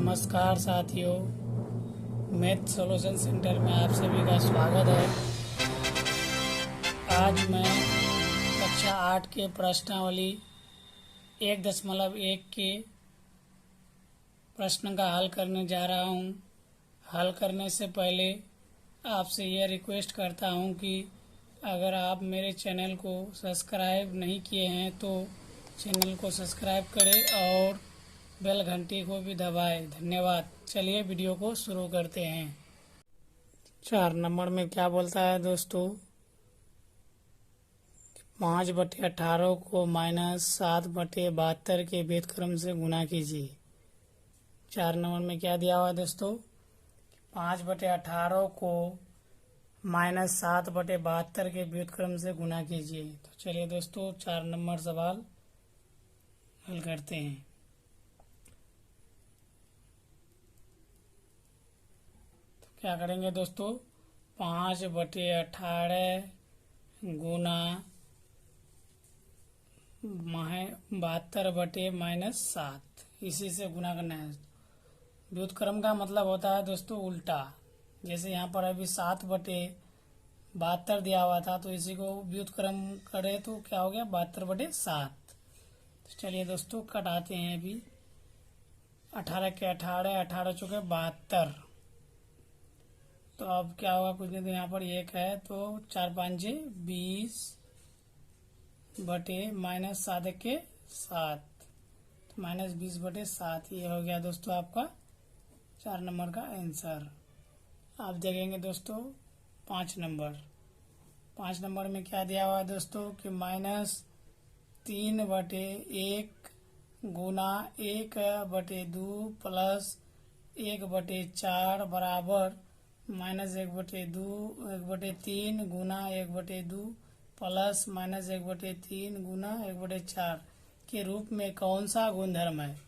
नमस्कार साथियों, math solution centre में आप सभी का स्वागत है। आज मैं कक्षा 8 के प्रश्नावली 1.1 के प्रश्न का हल करने जा रहा हूं। हल करने से पहले आपसे यह रिक्वेस्ट करता हूं कि अगर आप मेरे चैनल को सब्सक्राइब नहीं किए हैं तो चैनल को सब्सक्राइब करें और बेल घंटी को भी दबाएं। धन्यवाद। चलिए वीडियो को शुरू करते हैं। 4 नंबर में क्या बोलता है दोस्तों, 5/18 को -7/72 के व्यस्तक्रम से गुना कीजिए। 4 नंबर में क्या दिया हुआ है दोस्तों, 5/18 को -7/72 के व्यस्तक्रम से गुना कीजिए। तो चलिए दोस्तों 4 नंबर सवाल हल करते हैं। क्या करेंगे दोस्तों, 5/18 गुना 72/-7 इसी से गुना करना है। व्युत्क्रम का मतलब होता है दोस्तों उल्टा। जैसे यहाँ पर अभी 7/72 दिया हुआ था, तो इसी को व्युत्क्रम करे तो क्या हो गया, 72/7। तो चलिए दोस्तों कटाते हैं। अभी 18 के 18 चौके 72। तो अब क्या होगा, कुछ नहीं तो यहाँ पर 1 है, तो 4 5 20 बटे -7 के 7, तो -20/7। ये हो गया दोस्तों आपका 4 नंबर का आंसर। आप देखेंगे दोस्तों 5 नंबर। 5 नंबर में क्या दिया हुआ है दोस्तों कि -3/1 गुना 1/2 प्लस 1/4 बराबर -1/3 गुना 1/2 प्लस -1/3 गुना 1/4 के रूप में कौन सा गुणधर्म है।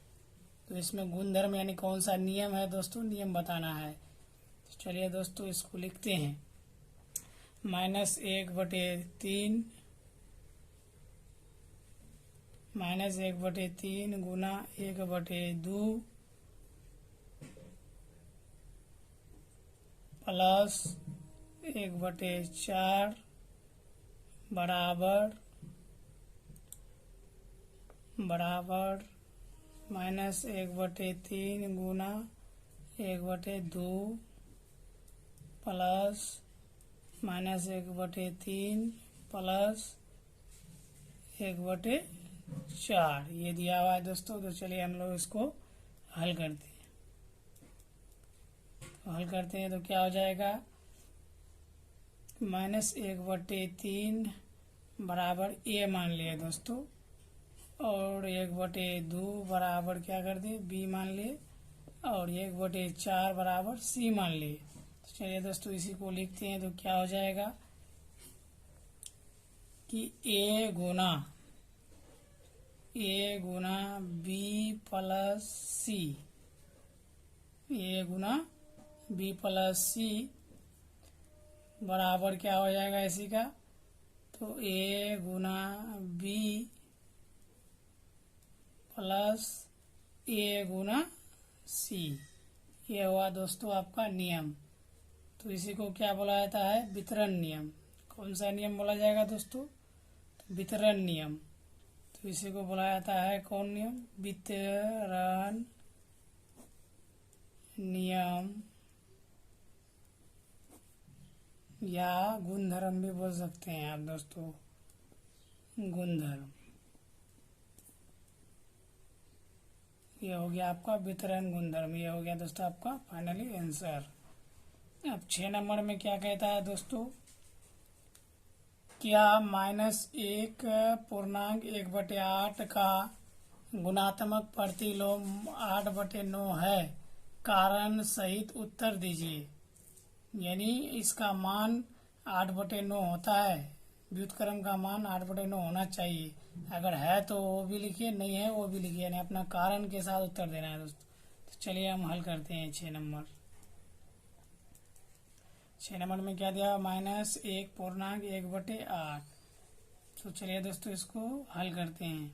तो इसमें गुणधर्म यानी कौन सा नियम है दोस्तों, नियम बताना है। तो चलिए दोस्तों इसको लिखते हैं। -1/3 गुना 1/2 प्लस 1/4 बराबर -1/3 गुना 1/2 प्लस -1/3 प्लस 1/4 ये दिया हुआ है दोस्तों। तो चलिए हम लोग इसको हल करते हैं। तो क्या हो जाएगा, -1/3 बराबर ए मान लिए दोस्तों, और 1/2 बराबर क्या कर दिए, बी मान लिए, और 1/4 बराबर सी मान लिए। तो चलिए दोस्तों इसी को लिखते हैं। तो क्या हो जाएगा कि ए गुना बी प्लस सी, ए गुना बी प्लस सी बराबर क्या हो जाएगा इसी का, तो ए गुना बी प्लस ए गुना सी। ये हुआ दोस्तों आपका नियम। तो इसी को क्या बोला जाता है, वितरण नियम। कौन सा नियम बोला जाएगा दोस्तों, तो वितरण नियम। तो इसी को बोला जाता है कौन नियम, वितरण नियम, या गुणधर्म भी बोल सकते हैं आप दोस्तों, गुणधर्म। ये हो गया आपका वितरण गुणधर्म। ये हो गया दोस्तों आपका फाइनली आंसर। अब 6 नंबर में क्या कहता है दोस्तों, क्या -1.1/8 का गुणात्मक प्रतिलोम 8/9 है। कारण सहित उत्तर दीजिए। यानी इसका मान 8/9 होता है, व्युत्क्रम का मान 8/9 होना चाहिए। अगर है तो वो भी लिखिए, नहीं है वो भी लिखिए, यानी अपना कारण के साथ उत्तर देना है दोस्तों। तो चलिए हम हल करते हैं 6 नंबर। 6 नंबर में क्या दिया, -1.1/8। तो चलिए दोस्तों इसको हल करते हैं।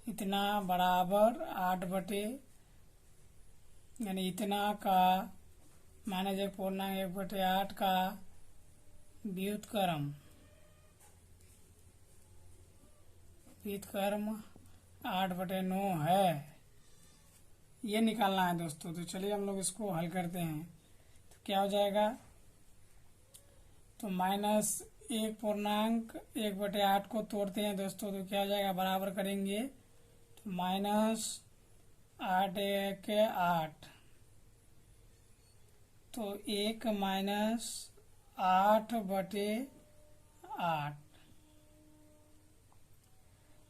इतना बराबर 8/, यानी इतना का माइनस 1/1/8 का व्युत्क्रम 8/9 है, ये निकालना है दोस्तों। तो चलिए हम लोग इसको हल करते हैं। तो क्या हो जाएगा, तो -1/1/8 को तोड़ते हैं दोस्तों, तो क्या हो जाएगा, बराबर करेंगे तो -8×8 तो 1 -8/8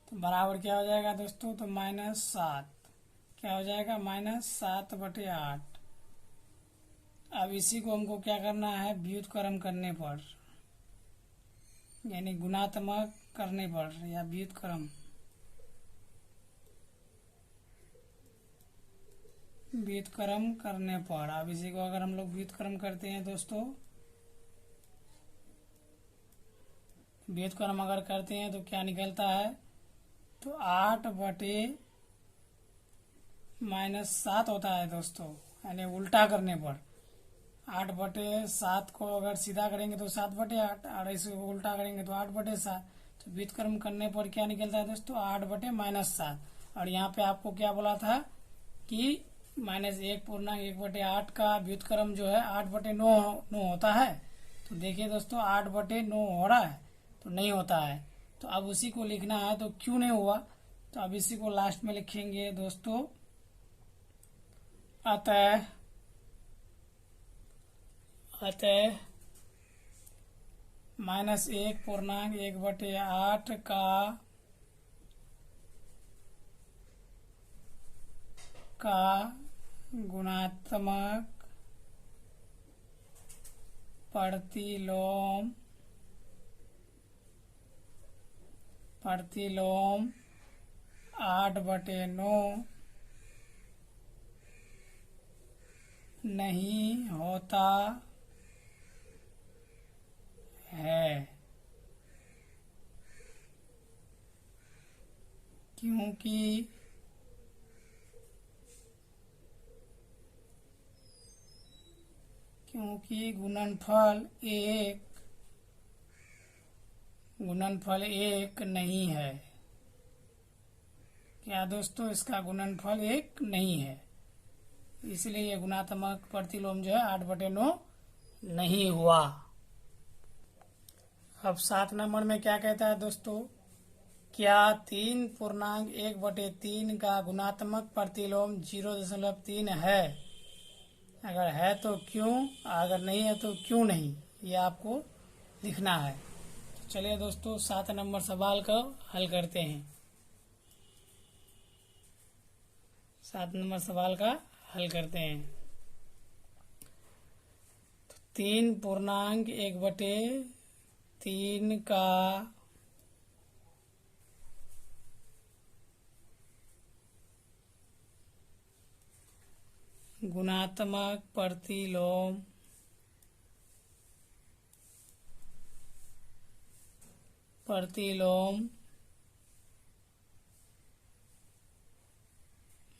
तो बराबर क्या हो जाएगा दोस्तों, तो -7 क्या हो जाएगा, -7/8। अब इसी को हमको क्या करना है, व्युत्क्रम करने पर, यानी गुणात्मक करने पर या व्युत्क्रम करने पर। अब इसी को अगर हम लोग व्युत्क्रम करते हैं दोस्तों, व्युत्क्रम अगर करते हैं तो क्या निकलता है, तो 8/-7 होता है दोस्तों, यानी उल्टा करने पर 8/7 को अगर सीधा करेंगे तो 7/8 और इसे उल्टा करेंगे तो 8/7। तो व्युत्क्रम करने पर क्या निकलता है दोस्तों, 8/-7। और यहाँ पे आपको क्या बोला था कि -1/1/8 का व्युत्क्रम जो है 8/9 होता है। तो देखिए दोस्तों 8/9 हो रहा है, तो नहीं होता है। तो अब उसी को लिखना है, तो क्यों नहीं हुआ, तो अब इसी को लास्ट में लिखेंगे दोस्तों, अतः -1/1/8 का गुणात्मक प्रतिलोम 8/9 नहीं होता है, क्योंकि गुणनफल एक नहीं है। क्या दोस्तों, इसका गुणनफल एक नहीं है, इसलिए ये गुणात्मक प्रतिलोम जो है 8/9 नहीं हुआ। अब 7 नंबर में क्या कहता है दोस्तों, क्या 3.1/3 का गुणात्मक प्रतिलोम 0.3 है, अगर है तो क्यों, अगर नहीं है तो क्यों नहीं, ये आपको लिखना है। तो चलिए दोस्तों 7 नंबर सवाल को हल करते हैं। 7 नंबर सवाल का हल करते हैं। तो 3.1/3 का गुणात्मक प्रतिलोम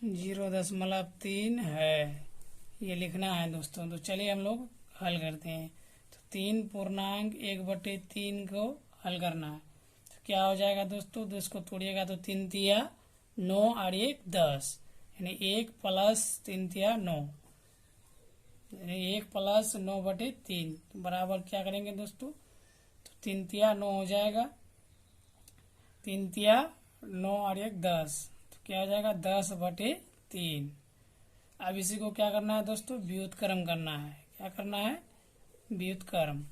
0.3 है, ये लिखना है दोस्तों। तो चलिए हम लोग हल करते हैं। तो 3.1/3 को हल करना है, तो क्या हो जाएगा दोस्तों, तो इसको तोड़िएगा तो 3 तिया 9 और 1 10, यानी 1 + 3 तिया 9, यानी 1 + 9/3 बराबर क्या करेंगे दोस्तों, तो 3 तिया 9 हो जाएगा, 3 तिया 9 और 1 10, तो क्या हो जाएगा 10/3। अब इसी को क्या करना है दोस्तों, व्युत्क्रम करना है। क्या करना है, व्युत्क्रम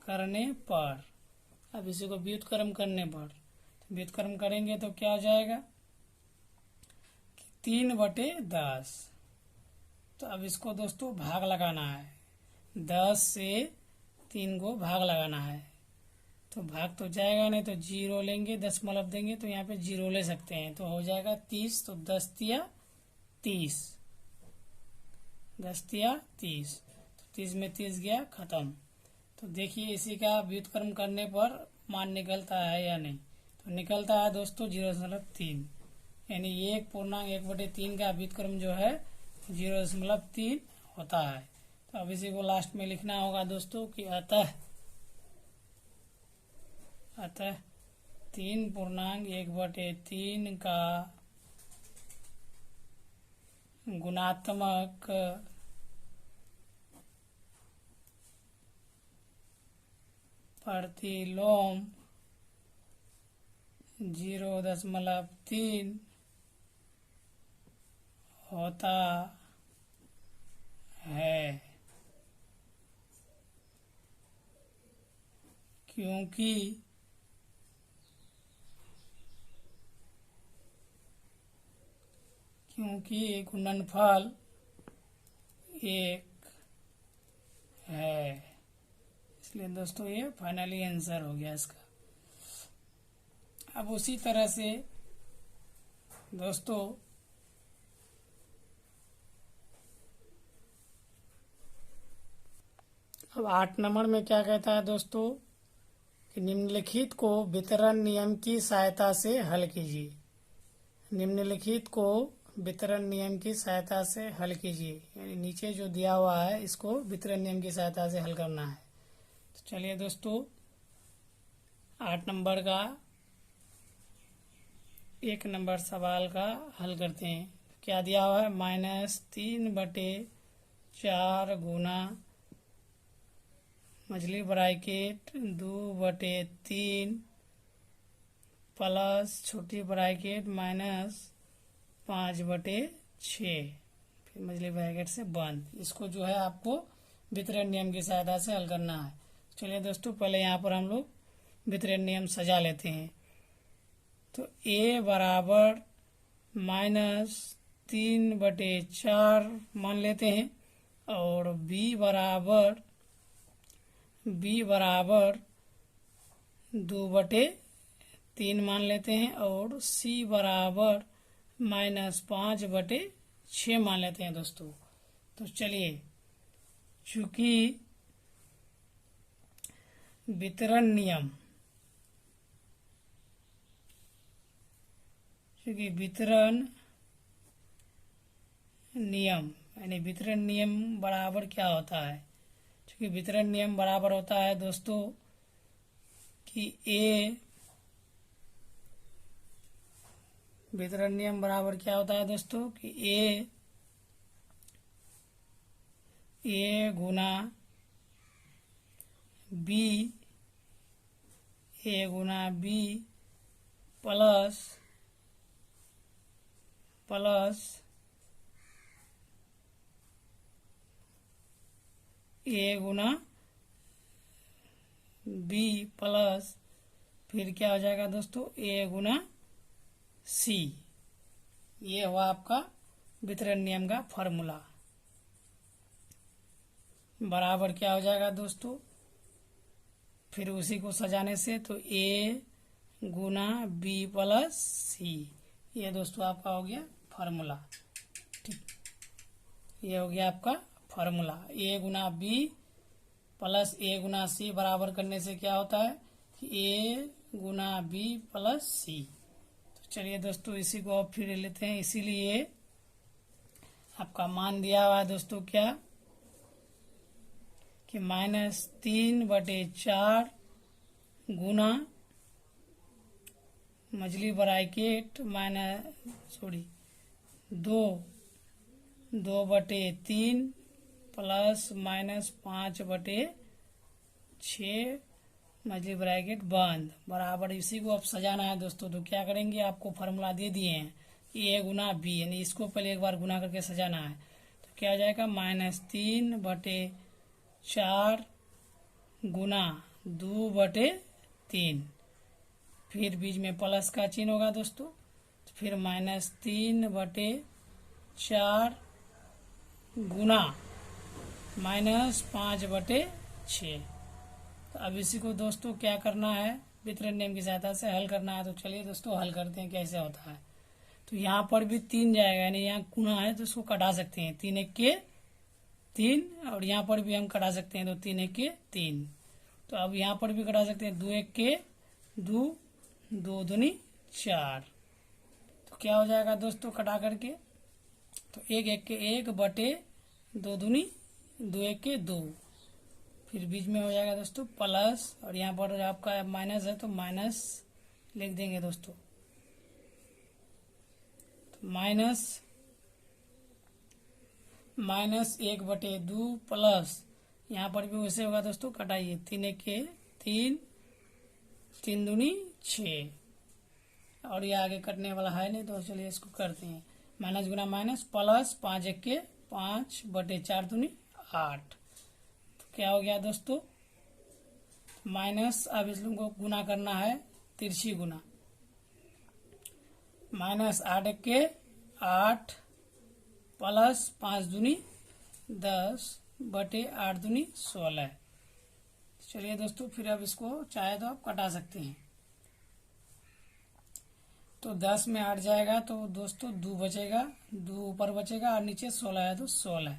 करने पर। अब इसी को व्युत्क्रम करने पर, तो व्युत्क्रम करेंगे तो क्या हो जाएगा, 3/10। तो अब इसको दोस्तों भाग लगाना है, 10 से 3 को भाग लगाना है। तो भाग तो जाएगा नहीं, तो 0 लेंगे, दशमलव देंगे तो यहाँ पे 0 ले सकते हैं, तो हो जाएगा 30। तो 10 तिया 30, 10 तिया 30, तो 30 में 30 गया खत्म। तो देखिए इसी का व्युत्क्रम करने पर मान निकलता है या नहीं। तो निकलता है दोस्तों 0.3, यानी 1/1/3 का व्युत्क्रम जो है 0.3 होता है। तो अब इसी को लास्ट में लिखना होगा दोस्तों कि अतः 3/1/3 का गुणात्मक प्रतिलोम 0.3 होता है, क्योंकि गुणनफल 1 है। इसलिए दोस्तों ये फाइनली आंसर हो गया इसका। अब उसी तरह से दोस्तों अब 8 नंबर में क्या कहता है दोस्तों कि निम्नलिखित को वितरण नियम की सहायता से हल कीजिए। निम्नलिखित को वितरण नियम की सहायता से हल कीजिए, यानी नीचे जो दिया हुआ है इसको वितरण नियम की सहायता से हल करना है। तो चलिए दोस्तों 8 नंबर का 1 नंबर सवाल का हल करते हैं। क्या दिया हुआ है, -3/4 गुना मछली ब्रैकेट 2/3 प्लस छोटी ब्रैकेट -5/6 फिर मछली ब्रैकेट से बंद। इसको जो है आपको वितरण नियम की सहायता से हल करना है। चलिए दोस्तों पहले यहाँ पर हम लोग वितरण नियम सजा लेते हैं। तो a बराबर -3/4 मान लेते हैं और b बराबर 2/3 मान लेते हैं और c बराबर -5/6 मान लेते हैं दोस्तों। तो चलिए चूंकि वितरण नियम यानी वितरण नियम बराबर क्या होता है, क्योंकि वितरण नियम बराबर होता है दोस्तों कि वितरण नियम बराबर क्या होता है दोस्तों कि a Guna b plus a Guna b plus फिर क्या हो जाएगा दोस्तों a गुना c। ये हुआ आपका वितरण नियम का फॉर्मूला। बराबर क्या हो जाएगा दोस्तों, फिर उसी को सजाने से तो a Guna b plus c, ये दोस्तों आपका हो गया फार्मूला। ठीक, ये हो गया आपका formula. a Guna b plus a Guna c बराबर करने से क्या होता है कि a Guna b plus c। तो चलिए दोस्तों इसी को अब फिर लेते हैं। इसीलिए आपका मान दिया हुआ है दोस्तों क्या कि -3/4 गुना मछली ब्रैकेट 2/3 प्लस -5/6 मछली ब्रैकेट बंद बराबर। इसी को अब सजाना है दोस्तों। तो क्या करेंगे, आपको फार्मूला दे दिए हैं a गुना b, यानी इसको पहले एक बार गुना करके सजाना है। तो क्या हो जाएगा -3/4 गुना 2/3, फिर बीच में प्लस का चिन्ह होगा दोस्तों, तो फिर -3/4 गुना -5/6। तो अब इसी को दोस्तों क्या करना है, वितरण नियम की सहायता से हल करना है। तो चलिए दोस्तों हल करते हैं कैसे होता है। तो यहाँ पर भी 3 जाएगा, यानी यहाँ गुना है तो इसको कटा सकते हैं, 3 1 के 3, और यहाँ पर भी हम कटा सकते हैं तो 3 1 के 3। तो अब यहाँ पर भी कटा सकते हैं, 2 1 के 2, 2 दूनी 4। तो क्या हो जाएगा दोस्तों कटा करके, तो 1 1 के 1 बटे 2 दूनी 2 1 के 2, फिर बीच में हो जाएगा दोस्तों प्लस, और यहाँ पर आपका माइनस है तो माइनस लिख देंगे दोस्तों। तो माइनस 1 बटे 2 प्लस, यहाँ पर भी वैसे होगा दोस्तों, कटाइए 3 1 के 3, 3 दूनी 6, और ये आगे कटने वाला है नहीं तो चलिए इसको करते हैं। माइनस गुना माइनस प्लस 5 1 के 5 बटे 4 दूनी 8। तो क्या हो गया दोस्तों, माइनस, अब इस लोगों को गुना करना है, तिरछी गुना, माइनस 8 1 के 8 प्लस 5 दूनी 10 बटे 8 दूनी 16। चलिए दोस्तों फिर अब इसको चाहे तो आप कटा सकते हैं। तो 10 में 8 जाएगा तो दोस्तों 2 बचेगा, 2 ऊपर बचेगा और नीचे 16 है तो 16।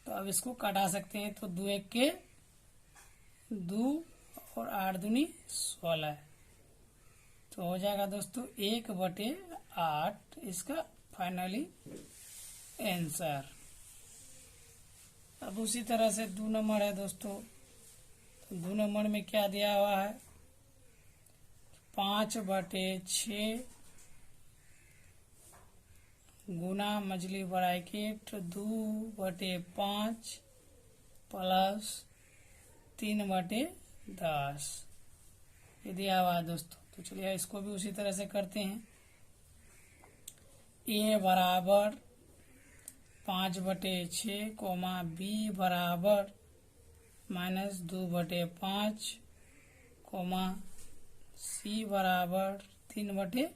तो अब इसको कटा सकते हैं। तो 2 1 के 2 और 8 दूनी 16। तो हो जाएगा दोस्तों 1 बटे 8 इसका फाइनली आंसर। अब उसी तरह से 2 नंबर है दोस्तों। तो 2 नंबर में क्या दिया हुआ है, 5 बटे 6 गुना मछली ब्रैकेट 2 बटे 5 प्लस 3 बटे 10, ये दिया हुआ है दोस्तों। तो चलिए इसको भी उसी तरह से करते हैं। ए बराबर 5 बटे 6 कोमा बी बराबर माइनस 2 बटे 5 कोमा सी बराबर 3 बटे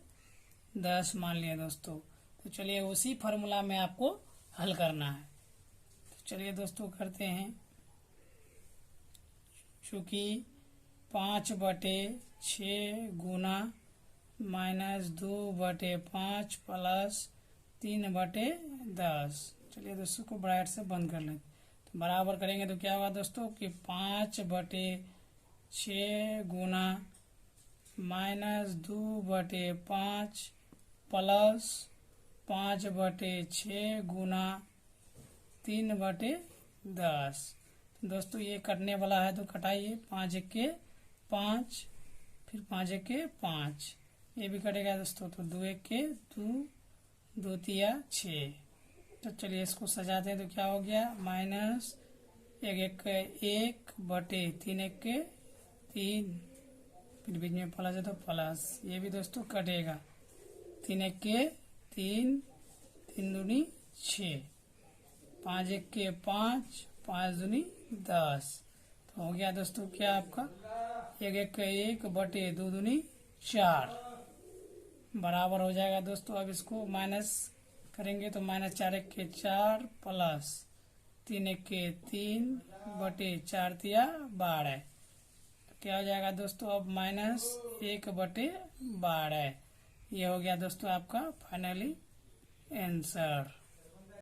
10 मान लिया दोस्तों। तो चलिए उसी फॉर्मूला में आपको हल करना है। तो चलिए दोस्तों करते हैं। चूंकि 5 बटे 6 गुना माइनस 2 बटे 5 प्लस 3 बटे 10, चलिए दोस्तों को ब्रैकेट से बंद कर लें। तो बराबर करेंगे तो क्या होगा दोस्तों कि 5 बटे 6 गुना माइनस 2 बटे 5 प्लस 5 बटे 6 गुना 3 बटे 10। दोस्तों ये कटने वाला है तो कटाइए, 5 1 के 5, फिर 5 1 के 5, ये भी कटेगा दोस्तों। तो 2 1 के 2, 2 तिया 6। तो चलिए इसको सजाते हैं। तो क्या हो गया, माइनस 1 1 के 1 बटे 3 1 के 3, फिर बीच में प्लस है तो प्लस, ये भी दोस्तों कटेगा। 3 1 के 3, 3 दूनी 6, 5 1 के 5, 5 दूनी 10। तो हो गया दोस्तों क्या आपका 1 1 के 1 बटे 2 दूनी 4 बराबर हो जाएगा दोस्तों। अब इसको माइनस करेंगे तो माइनस 4 1 के 4 प्लस 3 1 के 3 बटे 4 तिया 12। तो क्या हो जाएगा दोस्तों, अब माइनस 1 बटे 12। ये हो गया दोस्तों आपका फाइनली आंसर।